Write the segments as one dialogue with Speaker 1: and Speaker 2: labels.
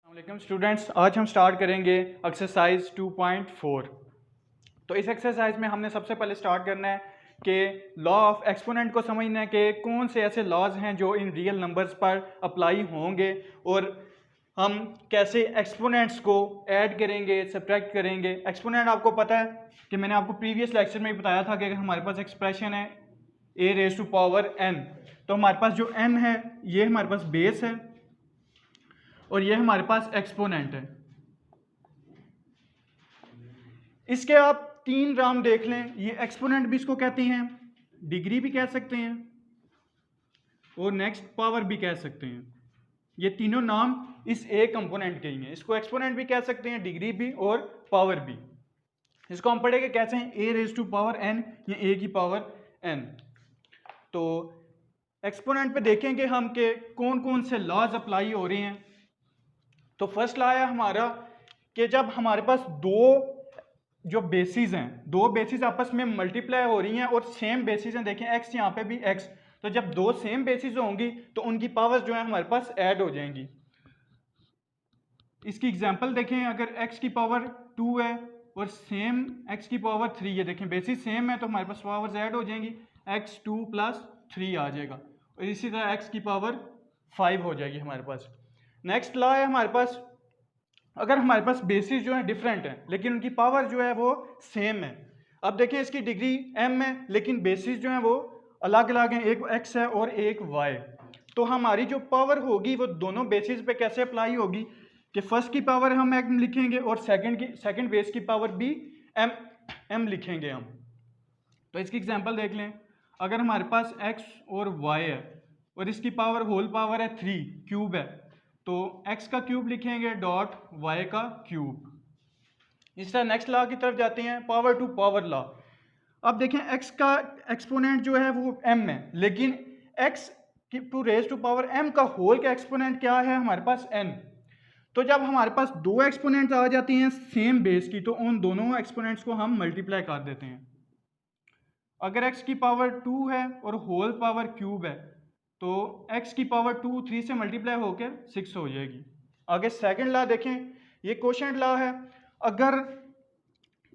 Speaker 1: अस्सलाम स्टूडेंट्स, आज हम स्टार्ट करेंगे एक्सरसाइज 2.4। तो इस एक्सरसाइज में हमने सबसे पहले स्टार्ट करना है कि लॉ ऑफ एक्सपोनेंट को समझना है कि कौन से ऐसे लॉज हैं जो इन रियल नंबर्स पर अप्लाई होंगे और हम कैसे एक्सपोनेंट्स को ऐड करेंगे, सब्ट्रैक्ट करेंगे। एक्सपोनेंट आपको पता है कि मैंने आपको प्रीवियस लेक्चर में बताया था कि अगर हमारे पास एक्सप्रेशन है a raise to power n, तो हमारे पास जो n है ये हमारे पास बेस है और ये हमारे पास एक्सपोनेंट है। इसके आप तीन राम देख लें, ये एक्सपोनेंट भी इसको कहते हैं, डिग्री भी कह सकते हैं और नेक्स्ट पावर भी कह सकते हैं। ये तीनों नाम इस ए कंपोनेंट के ही हैं। इसको एक्सपोनेंट भी कह सकते हैं, डिग्री भी और पावर भी। इसको हम पढ़ेंगे कैसे हैं, ए रेज़ टू पावर एन या ए की पावर एन। तो एक्सपोनेंट पे देखेंगे हम कि कौन कौन से लॉज अप्लाई हो रहे हैं। तो फर्स्ट लॉ है हमारा कि जब हमारे पास दो जो बेसिस हैं, दो बेसिस आपस में मल्टीप्लाई हो रही हैं और सेम बेसिस हैं, देखें एक्स यहाँ पे भी एक्स, तो जब दो सेम बेसिस होंगी तो उनकी पावर्स जो है हमारे पास ऐड हो जाएंगी। इसकी एग्जांपल देखें, अगर x की पावर 2 है और सेम x की पावर 3 है, देखें बेसिस सेम है तो हमारे पास पावर्स ऐड हो जाएंगी, x2 + 3 आ जाएगा और इसी तरह x की पावर 5 हो जाएगी हमारे पास। नेक्स्ट लॉ है हमारे पास, अगर हमारे पास बेसिस जो है डिफरेंट है लेकिन उनकी पावर जो है वो सेम है। अब देखें इसकी डिग्री m है लेकिन बेसिस जो है वो अलग अलग हैं, एक x है और एक y। तो हमारी जो पावर होगी वो दोनों बेसिस पे कैसे अप्लाई होगी कि फर्स्ट की पावर हम m लिखेंगे और सेकंड बेस की पावर भी m लिखेंगे हम। तो इसकी एग्जांपल देख लें, अगर हमारे पास x और y है और इसकी पावर होल पावर है 3 क्यूब है, तो x का क्यूब लिखेंगे डॉट y का क्यूब। इस तरह नेक्स्ट लॉ की तरफ जाते हैं, पावर टू पावर लॉ। अब देखें x का एक्सपोनेंट जो है वो m है, लेकिन x to raise to power m का होल का एक्सपोनेंट क्या है हमारे पास n। तो जब हमारे पास दो एक्सपोनेंट्स आ जाती हैं सेम बेस की, तो उन दोनों एक्सपोनेंट्स को हम मल्टीप्लाई कर देते हैं। अगर x की पावर 2 है और होल पावर क्यूब है तो x की पावर 2 3 से मल्टीप्लाई होकर 6 हो जाएगी। आगे सेकंड लॉ देखें, ये क्वोशंट लॉ है। अगर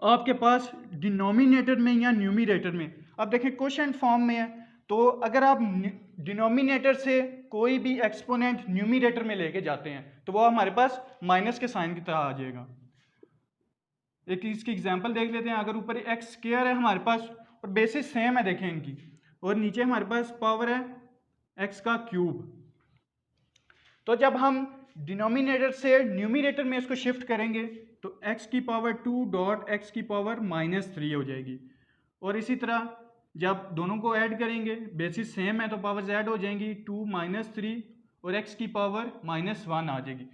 Speaker 1: आपके पास डिनोमिनेटर में या न्यूमरेटर में, अब देखें क्वोशंट फॉर्म में है, तो अगर आप डिनोमिनेटर से कोई भी एक्सपोनेंट न्यूमरेटर में लेके जाते हैं तो वो हमारे पास माइनस के साइन की तरह आ जाएगा। एक इसकी एग्जांपल देख लेते हैं, अगर ऊपर एक्स स्क्वायर है हमारे पास और बेसिस सेम है देखें इनकी, और नीचे हमारे पास पावर है एक्स का क्यूब, तो जब हम डिनोमिनेटर से न्यूमरेटर में इसको शिफ्ट करेंगे तो x की पावर 2 डॉट x की पावर -3 हो जाएगी। और इसी तरह जब दोनों को ऐड करेंगे, बेसिस सेम है तो पावर्स ऐड हो जाएंगी, 2 -3 और x की पावर -1 आ जाएगी।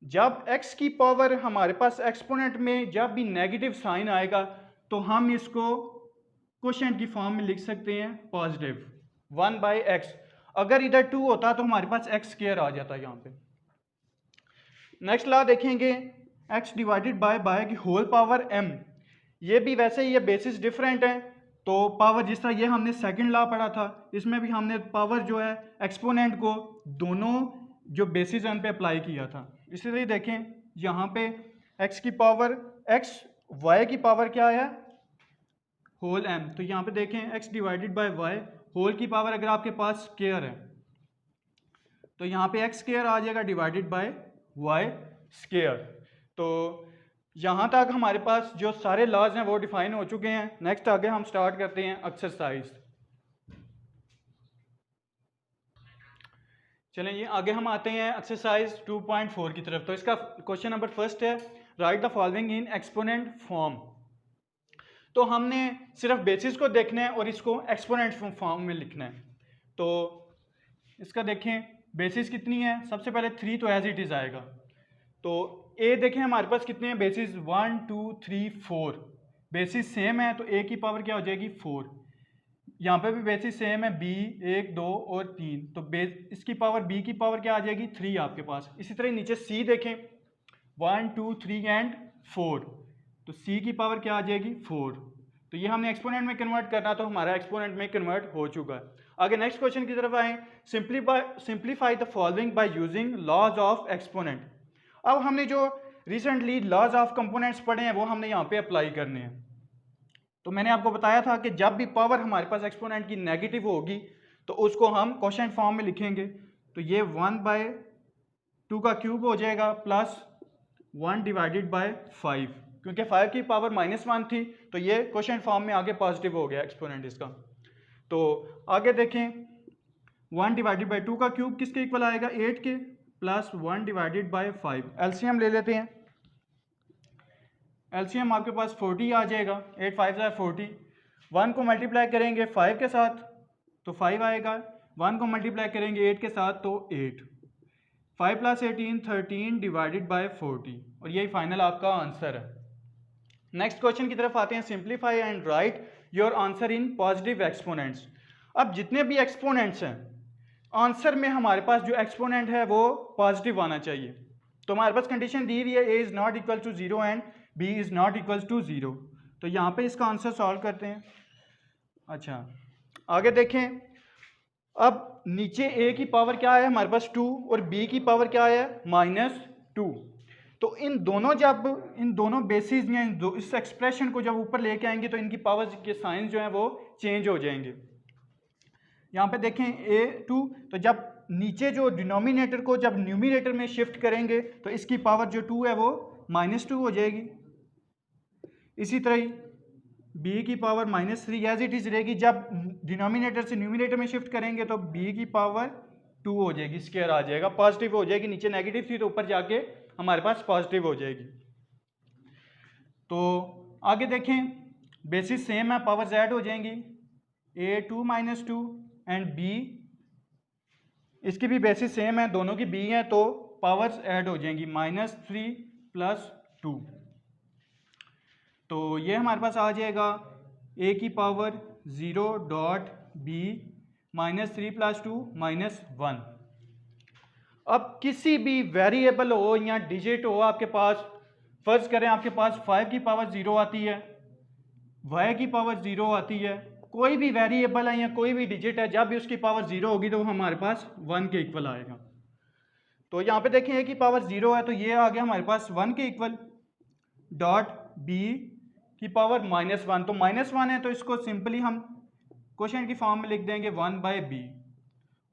Speaker 1: जब x की पावर हमारे पास एक्सपोनेंट में जब भी नेगेटिव साइन आएगा तो हम इसको क्वोशंट की फॉर्म में लिख सकते हैं पॉजिटिव 1/x। अगर इधर 2 होता तो हमारे पास x स्क्वायर आ जाता यहाँ पे। नेक्स्ट लॉ देखेंगे, x डिवाइडेड बाय की होल पावर m। ये भी वैसे ही ये बेसिस डिफरेंट है तो पावर जिस तरह ये हमने सेकंड लॉ पढ़ा था, इसमें भी हमने पावर जो है एक्सपोनेंट को दोनों जो बेसिस हैं उन पे अप्लाई किया था। इसी तरह देखें यहाँ पे x की पावर x, y की पावर क्या है होल m, तो यहाँ पे देखें x divided by y, whole की पावर अगर आपके पास स्क्वायर है तो यहाँ पे x स्क्वायर आ जाएगा डिवाइडेड बाय y स्क्वायर। तो यहाँ तक हमारे पास जो सारे लॉज हैं वो डिफाइन हो चुके हैं। नेक्स्ट आगे हम स्टार्ट करते हैं एक्सरसाइज। चलें ये आगे हम आते हैं एक्सरसाइज 2.4 की तरफ। तो इसका क्वेश्चन नंबर फर्स्ट है, right the following in exponent form. तो हमने सिर्फ बेसिस को देखना है और इसको एक्सपोनेंट फॉर्म में लिखना है। तो इसका देखें बेसिस कितनी है, सबसे पहले 3 तो एज इट इज आएगा। तो ए देखें हमारे पास कितने हैं बेसिस, 1 2 3 4, बेसिस सेम है तो ए की पावर क्या हो जाएगी 4। यहाँ पे भी बेसिस सेम है, बी 1 2 और 3, तो इसकी पावर बी की पावर क्या आ जाएगी 3 आपके पास। इसी तरह नीचे सी देखें 1 2 3 एंड 4, तो सी की पावर क्या आ जाएगी 4। तो ये हमने एक्सपोनेंट में कन्वर्ट करना, तो हमारा एक्सपोनेंट में कन्वर्ट हो चुका है। आगे नेक्स्ट क्वेश्चन की तरफ आए, simplify the following by using laws of exponent. अब हमने जो रिसेंटली लॉज ऑफ कंपोनेंट्स पढ़े हैं वो हमने यहाँ पे अप्लाई करने हैं। तो मैंने आपको बताया था कि जब भी पावर हमारे पास एक्सपोनेंट की नेगेटिव होगी तो उसको हम क्वोशिएंट फॉर्म में लिखेंगे। तो ये 1/2 का क्यूब हो जाएगा प्लस 1 डिवाइडेड बाय 5, क्योंकि 5 की पावर -1 थी तो ये क्वोशिएंट फॉर्म में आगे पॉजिटिव हो गया एक्सपोनेंट इसका। तो आगे देखें 1 डिवाइडेड बाय 2 का क्यूब किसके इक्वल आएगा 8 के, प्लस 1 डिवाइडेड बाय 5। एलसीएम ले लेते हैं, एलसीएम आपके पास 40 आ जाएगा, 8 5 40। 1 को मल्टीप्लाई करेंगे 5 के साथ तो 5 आएगा, 1 को मल्टीप्लाई करेंगे 8 के साथ तो 8। 5 + 18 13 डिवाइडेड बाय 40, और यही फाइनल आपका आंसर है। नेक्स्ट क्वेश्चन की तरफ आते हैं। Simplify and right your answer in positive exponents. अब जितने भी एक्सपोनेंट्स हैं आंसर में हमारे पास जो एक्सपोनेंट है वो पॉजिटिव आना चाहिए। तो हमारे पास कंडीशन दी हुई है a is not equal to 0 and b is not equal to 0। तो यहाँ पे इसका आंसर सॉल्व करते हैं। अच्छा आगे देखें, अब नीचे a की पावर क्या है हमारे पास 2 और b की पावर क्या है -2। तो इन दोनों बेसिस या इस एक्सप्रेशन को जब ऊपर लेके आएंगे तो इनकी पावर्स के साइंस जो हैं वो चेंज हो जाएंगे। यहाँ पे देखें a2, तो जब नीचे जो डिनोमिनेटर को जब न्यूमिनेटर में शिफ्ट करेंगे तो इसकी पावर जो 2 है वो -2 हो जाएगी। इसी तरह b की पावर -3 एज इट इज रहेगी। जब डिनोमिनेटर से न्यूमिनेटर में शिफ्ट करेंगे तो b की पावर 2 हो जाएगी, स्क्वायर आ जाएगा, पॉजिटिव हो जाएगी। नीचे नेगेटिव थी तो ऊपर जाके हमारे पास पॉजिटिव हो जाएगी। तो आगे देखें, बेसिस सेम है, पावर z हो जाएंगी, a2 - 2 एंड b इसकी भी बेसिस सेम है, दोनों की b है तो पावर्स ऐड हो जाएंगी, -3 + 2। तो ये हमारे पास आ जाएगा a की पावर 0 डॉट b -3 + 2 -1। अब किसी भी वेरिएबल हो या डिजिट हो आपके पास, फर्ज करें आपके पास 5 की पावर 0 आती है, y की पावर 0 आती है, कोई भी वेरिएबल है या कोई भी डिजिट है, जब भी उसकी पावर 0 होगी तो वो हमारे पास 1 के इक्वल आएगा। तो यहाँ पे देखें a की पावर 0 है तो ये आ गया हमारे पास 1 के इक्वल, डॉट b की पावर -1, तो -1 है तो इसको सिंपली हम क्वोशिएंट की फॉर्म में लिख देंगे 1/b,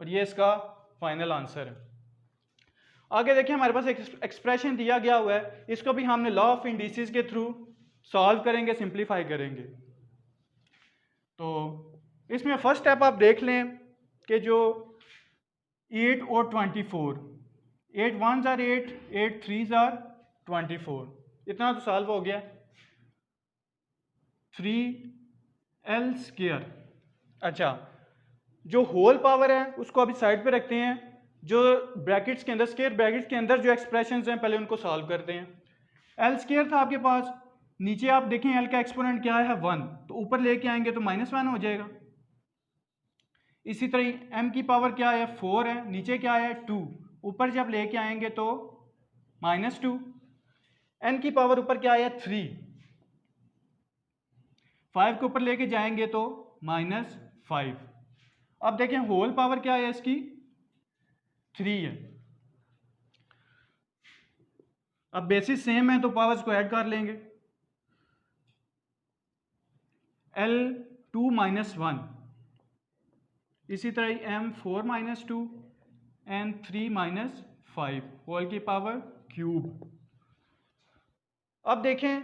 Speaker 1: और ये इसका फाइनल आंसर है। आगे देखिए हमारे पास एक एक्सप्रेशन दिया गया हुआ है, इसको भी हमने लॉ ऑफ इंडिसेस के थ्रू सॉल्व करेंगे, सिंप्लीफाई करेंगे। तो इसमें फर्स्ट स्टेप आप देख लें कि जो 8 और 24, 8 1s are 8, 8 3s are 24, इतना तो सॉल्व हो गया। 3l²। अच्छा, जो होल पावर है उसको अभी साइड पे रखते हैं, जो ब्रैकेट्स के अंदर, स्क्वायर ब्रैकेट्स के अंदर जो एक्सप्रेशंस हैं पहले उनको सॉल्व करते हैं। l² था आपके पास, नीचे आप देखें l का एक्सपोनेंट क्या है 1, तो ऊपर लेके आएंगे तो -1 हो जाएगा। इसी तरह m की पावर क्या है 4 है, नीचे क्या है 2, ऊपर जब लेके आएंगे तो -2। n की पावर ऊपर क्या है 3, 5 के ऊपर लेके जाएंगे तो -5। अब देखें होल पावर क्या है इसकी 3 है। अब बेसिस सेम है तो पावर्स को ऐड कर लेंगे, l2 - 1, इसी तरह m4 - 2 एंड 3 - 5 होल की पावर क्यूब। अब देखें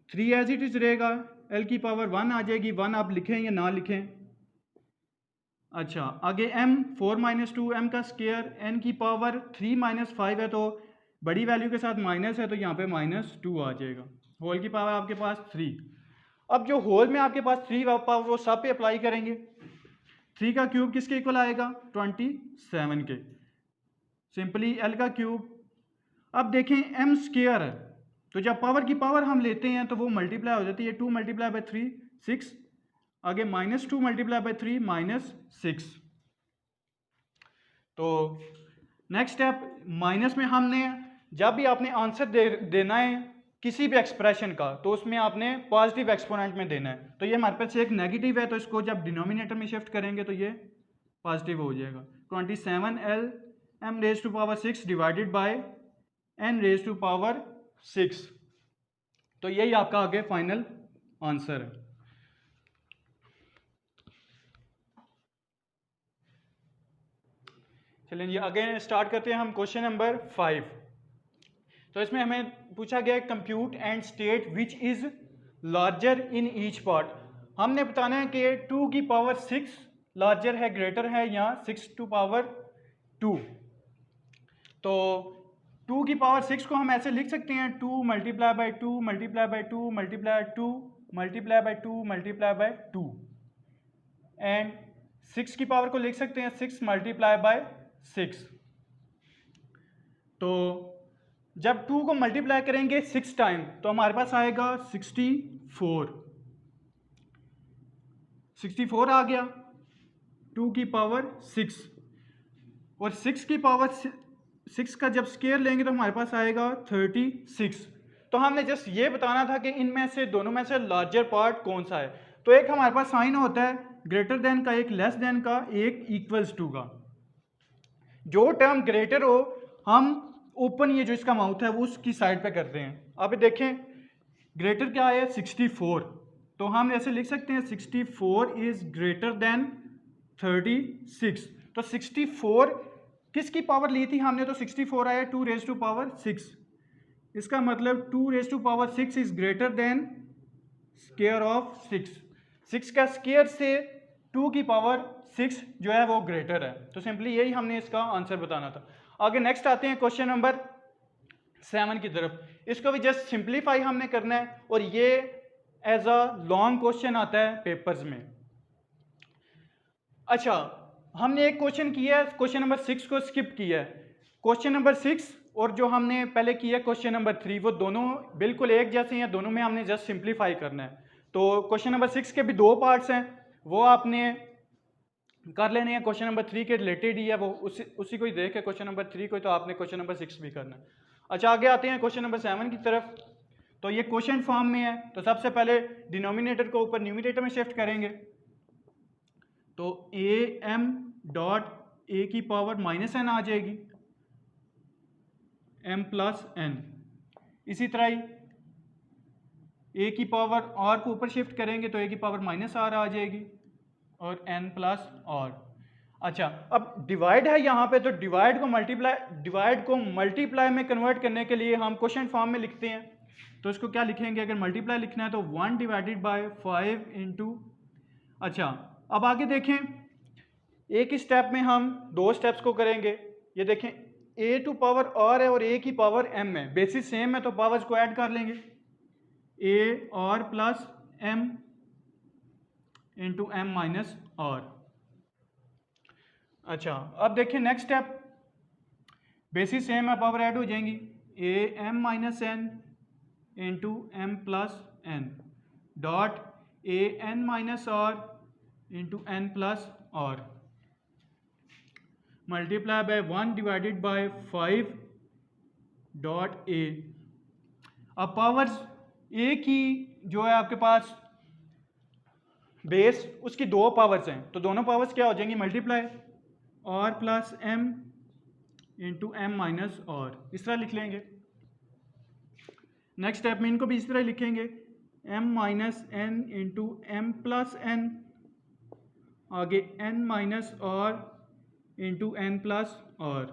Speaker 1: 3 एज इट इज रहेगा, l की पावर 1 आ जाएगी, 1 आप लिखें या ना लिखें। अच्छा आगे m4 - 2, m का स्क्वायर, n की पावर 3 - 5 है तो बड़ी वैल्यू के साथ माइनस है तो यहाँ पे -2 आ जाएगा, होल की पावर आपके पास 3। अब जो होल में आपके पास 3 पावर वो सब पे अप्लाई करेंगे। 3 का क्यूब किसके इक्वल आएगा 27 के, सिंपली l का क्यूब। अब देखें m² है तो जब पावर की पावर हम लेते हैं तो वो मल्टीप्लाई हो जाती है, 2 × 3 6, आगे -2 × 3 -6। तो नेक्स्ट स्टेप, माइनस में हमने जब भी आपने आंसर देना है किसी भी एक्सप्रेशन का तो उसमें आपने पॉजिटिव एक्सपोनेंट में देना है। तो ये हमारे पास एक नेगेटिव है तो इसको जब डिनोमिनेटर में शिफ्ट करेंगे तो ये पॉजिटिव हो जाएगा। 27l m⁻⁶ divided by n raise to power 6। तो यही आपका आगे फाइनल आंसर है। चलिए ये अगेन स्टार्ट करते हैं हम क्वेश्चन नंबर 5। तो इसमें हमें पूछा गया compute and state which is larger in each part. हमने बताना है कि 2 की पावर 6 लार्जर है, ग्रेटर है, या 6 टू पावर 2। तो 2 की पावर 6 को हम ऐसे लिख सकते हैं 2 multiply by 2 multiply by 2 multiply 2 multiply by 2 multiply by 2, and 6 की पावर को लिख सकते हैं 6 मल्टीप्लाई बाय 6। तो जब 2 को मल्टीप्लाई करेंगे 6 टाइम तो हमारे पास आएगा 64 आ गया 2 की पावर 6, और 6 की पावर 6 का जब स्केयर लेंगे तो हमारे पास आएगा 36। तो हमने जस्ट ये बताना था कि इनमें से दोनों में से लार्जर पार्ट कौन सा है। तो एक हमारे पास साइन होता है ग्रेटर देन का, एक लेस देन का, एक इक्वल्स टू का। जो टर्म ग्रेटर हो हम ओपन ये जो इसका माउथ है वो उसकी साइड पे करते हैं। अब देखें ग्रेटर क्या है 64, तो हम ऐसे लिख सकते हैं 64 इज ग्रेटर देन 36। तो 64 किसकी पावर ली थी हमने, तो 64 आया 2 रेज टू पावर 6। इसका मतलब 2 raise to power 6 is greater than square of 6। 6 का स्केयर से 2 की पावर 6 जो है वो ग्रेटर है। तो सिंपली यही हमने इसका आंसर बताना था। आगे नेक्स्ट आते हैं क्वेश्चन नंबर 7 की तरफ। इसको भी जस्ट सिंप्लीफाई हमने करना है, और ये एज अ लॉन्ग क्वेश्चन आता है पेपर्स में। अच्छा, हमने एक क्वेश्चन किया है, क्वेश्चन नंबर 6 को स्किप किया है। क्वेश्चन नंबर 6 और जो हमने पहले किया क्वेश्चन नंबर 3 वो दोनों बिल्कुल एक जैसे हैं, दोनों में हमने जस्ट सिंप्लीफाई करना है। तो क्वेश्चन नंबर 6 के भी 2 पार्ट्स हैं, वो आपने कर लेने हैं। क्वेश्चन नंबर 3 के रिलेटेड ही है, वो उसी को ही देख के क्वेश्चन नंबर 3 को, तो आपने क्वेश्चन नंबर 6 भी करना है। अच्छा, आगे आते हैं क्वेश्चन नंबर 7 की तरफ। तो ये क्वेश्चन फॉर्म में है, तो सबसे पहले डिनोमिनेटर को ऊपर न्यूमिनेटर में शिफ्ट करेंगे। तो ए एम डॉट ए की पावर माइनस एन आ जाएगी, एम प्लस एन। इसी तरह ही ए की पावर आर को ऊपर शिफ्ट करेंगे तो ए की पावर माइनस आर आ जाएगी, और एन प्लस आर। अच्छा, अब डिवाइड है यहाँ पे, तो डिवाइड को मल्टीप्लाई में कन्वर्ट करने के लिए हम क्वेश्चन फॉर्म में लिखते हैं। तो इसको क्या लिखेंगे, अगर मल्टीप्लाई लिखना है तो 1 डिवाइडेड बाय 5 इंटू। अच्छा, अब आगे देखें, एक ही स्टेप में हम 2 स्टेप्स को करेंगे। ये देखें ए टू पावर आर है और ए की पावर एम है, बेसिस सेम है तो पावर्स को ऐड कर लेंगे, a are plus m into m minus r. अच्छा, अब देखिए नेक्स्ट स्टेप, बेसिस सेम है पावर ऐड हो जाएंगी, a m minus N into M plus n dot a n minus are into N plus r multiply by 1 divided by 5 dot a. अब powers ए की जो है आपके पास बेस, उसकी 2 powers हैं, तो दोनों पावर्स क्या हो जाएंगी multiply, r plus m into m minus r, इस तरह लिख लेंगे। नेक्स्ट स्टेप में इनको भी इस तरह लिखेंगे, M minus N into M plus N, आगे N minus are into N plus R,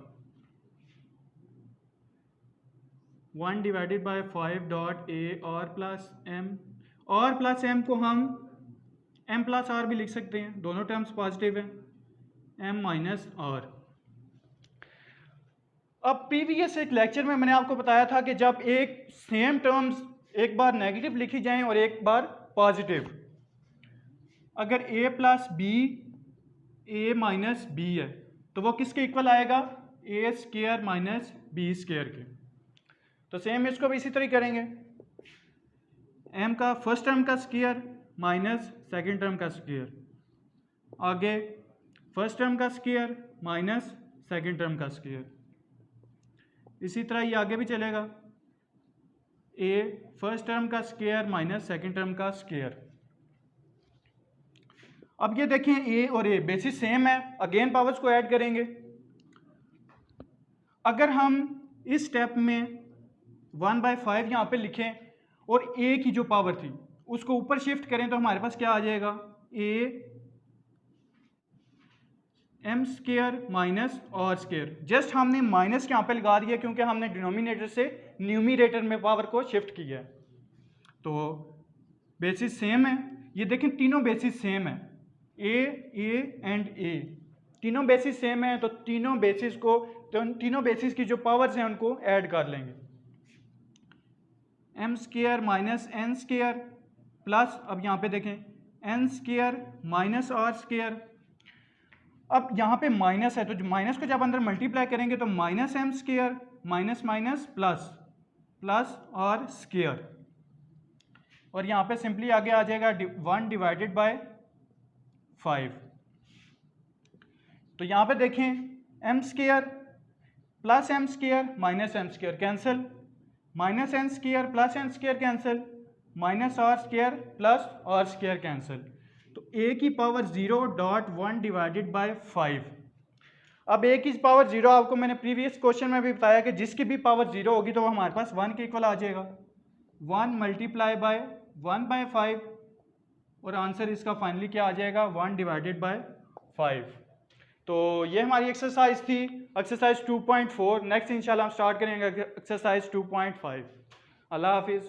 Speaker 1: 1 divided by 5 dot A are plus M. R plus M को हम एम प्लस आर भी लिख सकते हैं, दोनों टर्म्स पॉजिटिव हैं, एम माइनस आर। अब प्रीवियस एक लेक्चर में मैंने आपको बताया था कि जब एक सेम टर्म्स एक बार नेगेटिव लिखी जाएं और एक बार पॉजिटिव, अगर a plus b a minus b है तो वो किसके इक्वल आएगा, a square minus b square के। तो सेम इसको भी इसी तरह करेंगे, m का फर्स्ट टर्म का स्केयर माइनस सेकेंड टर्म का स्केयर, आगे फर्स्ट टर्म का स्केयर माइनस सेकेंड टर्म का स्केयर, इसी तरह ये आगे भी चलेगा, ए फर्स्ट टर्म का स्केयर माइनस सेकेंड टर्म का स्केयर। अब ये देखें ए और ए बेसिस सेम है, अगेन पावर्स को ऐड करेंगे। अगर हम इस स्टेप में 1/5 यहाँ पे लिखें और a की जो पावर थी उसको ऊपर शिफ्ट करें तो हमारे पास क्या आ जाएगा, a m square minus r square. Just हमने माइनस यहाँ पे लगा दिया क्योंकि हमने डिनोमिनेटर से न्यूमिनेटर में पावर को शिफ्ट किया है। तो बेसिस सेम है, ये देखें तीनों बेसिस सेम है, a एंड a तीनों बेसिस सेम है, तो तीनों बेसिस की जो पावर्स हैं उनको ऐड कर लेंगे। m square minus n square plus, अब यहाँ पे देखें n square minus r square. अब यहाँ पे माइनस है तो जो माइनस को जब अंदर मल्टीप्लाई करेंगे तो minus m square minus minus plus plus r square, और यहाँ पे सिंपली आगे आ जाएगा 1 डिवाइडेड बाय 5। तो यहाँ पे देखें m square plus m square minus m square cancel, minus n square plus n square cancel, minus r square plus r square cancel. तो a की पावर 0.1 डिवाइडेड बाय 5। अब a की पावर 0 आपको मैंने प्रीवियस क्वेश्चन में भी बताया कि जिसकी भी पावर 0 होगी तो वो हमारे पास 1 के इक्वल आ जाएगा। 1 मल्टीप्लाई बाय 1/5 और आंसर इसका फाइनली क्या आ जाएगा, 1 डिवाइडेड बाय 5। तो ये हमारी एक्सरसाइज थी, एक्सरसाइज 2.4। नेक्स्ट इंशाल्लाह हम स्टार्ट करेंगे एक्सरसाइज 2.5। अल्लाह हाफिज़।